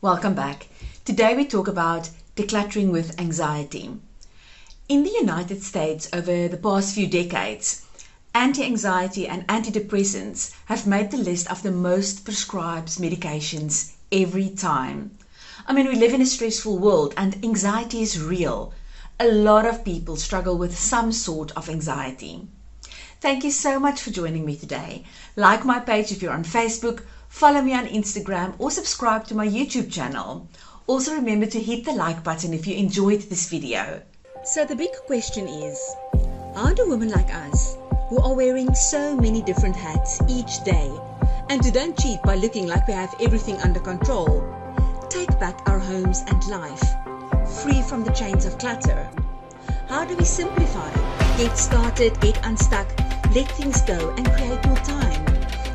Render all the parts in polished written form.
Welcome back. Today we talk about decluttering with anxiety. In the United States, over the past few decades, anti-anxiety and antidepressants have made the list of the most prescribed medications every time. We live in a stressful world and anxiety is real. A lot of people struggle with some sort of anxiety. Thank you so much for joining me today. Like my page if you're on Facebook, follow me on Instagram or subscribe to my YouTube channel. Also remember to hit the like button if you enjoyed this video. So the big question is, how do women like us, who are wearing so many different hats each day and who don't cheat by looking like we have everything under control, take back our homes and life, free from the chains of clutter? How do we simplify, get started, get unstuck, let things go and create more time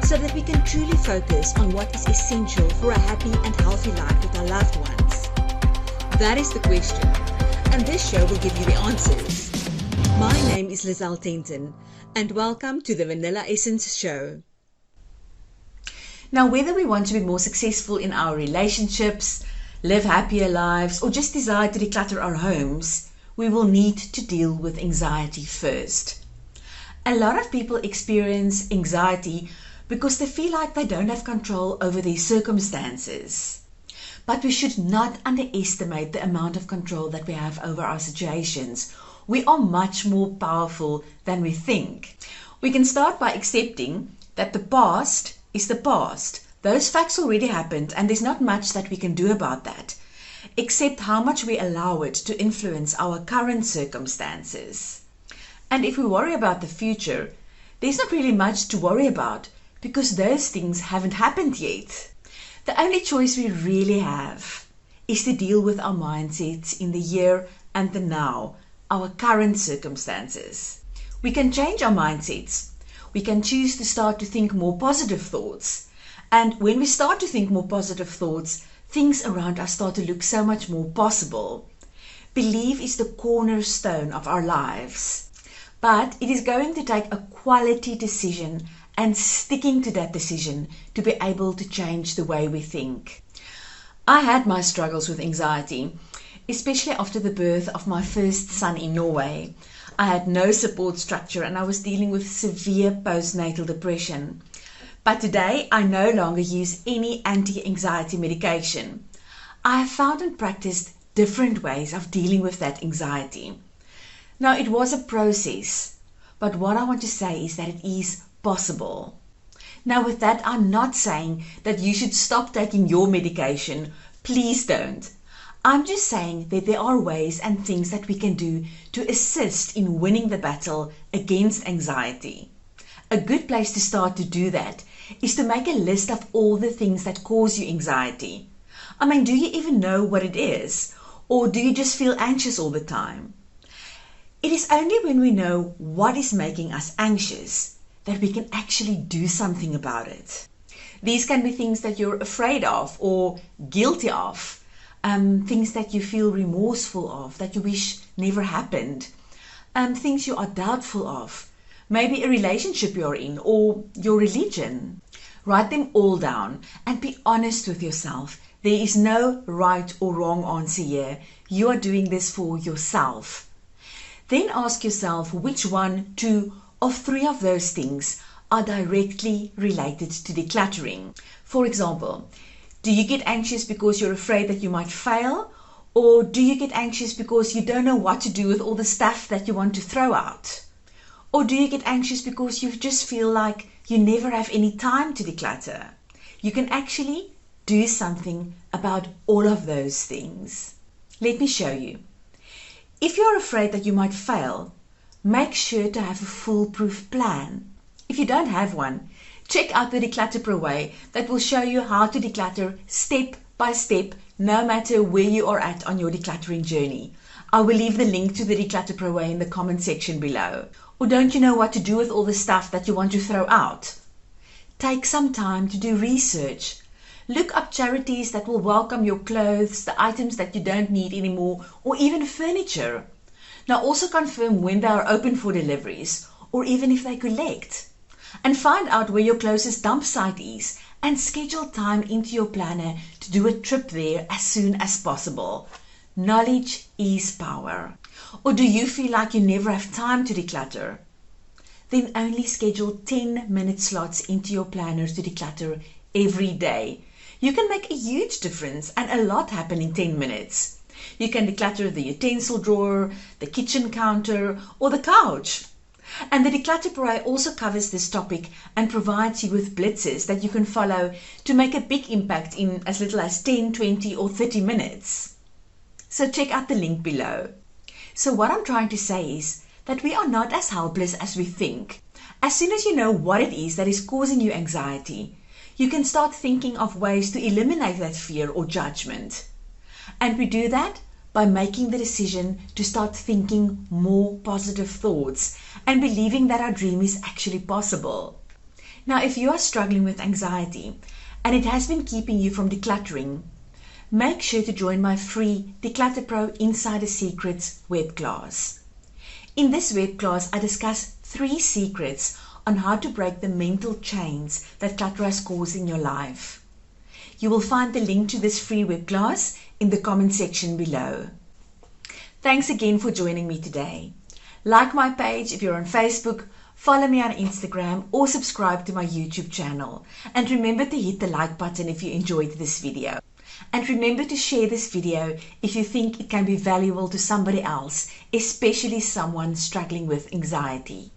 so that we can truly focus on what is essential for a happy and healthy life with our loved ones? That is the question, and this show will give you the answers. My name is Lizelle Tenton, and welcome to the Vanilla Essence Show. Now, whether we want to be more successful in our relationships, live happier lives, or just desire to declutter our homes, we will need to deal with anxiety first. A lot of people experience anxiety because they feel like they don't have control over their circumstances. But we should not underestimate the amount of control that we have over our situations. We are much more powerful than we think. We can start by accepting that the past is the past. Those facts already happened and there's not much that we can do about that, except how much we allow it to influence our current circumstances. And if we worry about the future, there's not really much to worry about because those things haven't happened yet. The only choice we really have is to deal with our mindsets in the here and the now, our current circumstances. We can change our mindsets. We can choose to start to think more positive thoughts. And when we start to think more positive thoughts, things around us start to look so much more possible. Belief is the cornerstone of our lives. But it is going to take a quality decision and sticking to that decision to be able to change the way we think. I had my struggles with anxiety, especially after the birth of my first son in Norway. I had no support structure and I was dealing with severe postnatal depression. But today I no longer use any anti-anxiety medication. I have found and practiced different ways of dealing with that anxiety. Now, it was a process, but what I want to say is that it is possible. Now, with that, I'm not saying that you should stop taking your medication. Please don't. I'm just saying that there are ways and things that we can do to assist in winning the battle against anxiety. A good place to start to do that is to make a list of all the things that cause you anxiety. Do you even know what it is? Or do you just feel anxious all the time? It is only when we know what is making us anxious that we can actually do something about it. These can be things that you're afraid of or guilty of, things that you feel remorseful of, that you wish never happened, things you are doubtful of, maybe a relationship you're in or your religion. Write them all down and be honest with yourself. There is no right or wrong answer here. You are doing this for yourself. Then ask yourself which one, two, or three of those things are directly related to decluttering. For example, do you get anxious because you're afraid that you might fail? Or do you get anxious because you don't know what to do with all the stuff that you want to throw out? Or do you get anxious because you just feel like you never have any time to declutter? You can actually do something about all of those things. Let me show you. If you're afraid that you might fail, make sure to have a foolproof plan. If you don't have one, check out the Declutter Pro Way that will show you how to declutter step by step, no matter where you are at on your decluttering journey. I will leave the link to the Declutter Pro Way in the comment section below. Or don't you know what to do with all the stuff that you want to throw out? Take some time to do research. Look up charities that will welcome your clothes, the items that you don't need anymore, or even furniture. Now also confirm when they are open for deliveries, or even if they collect. And find out where your closest dump site is and schedule time into your planner to do a trip there as soon as possible. Knowledge is power. Or do you feel like you never have time to declutter? Then only schedule 10-minute slots into your planner to declutter every day. You can make a huge difference and a lot happen in 10 minutes. You can declutter the utensil drawer, the kitchen counter, or the couch. And the Declutter Pro also covers this topic and provides you with blitzes that you can follow to make a big impact in as little as 10, 20, or 30 minutes. So check out the link below. So what I'm trying to say is that we are not as helpless as we think. As soon as you know what it is that is causing you anxiety, you can start thinking of ways to eliminate that fear or judgment. And we do that by making the decision to start thinking more positive thoughts and believing that our dream is actually possible. Now, if you are struggling with anxiety and it has been keeping you from decluttering, make sure to join my free Declutter Pro Insider Secrets web class. In this web class, I discuss 3 secrets on how to break the mental chains that clutter has caused in your life. You will find the link to this free web class in the comment section below. Thanks again for joining me today. Like my page if you're on Facebook, follow me on Instagram, or subscribe to my YouTube channel. And remember to hit the like button if you enjoyed this video. And remember to share this video if you think it can be valuable to somebody else, especially someone struggling with anxiety.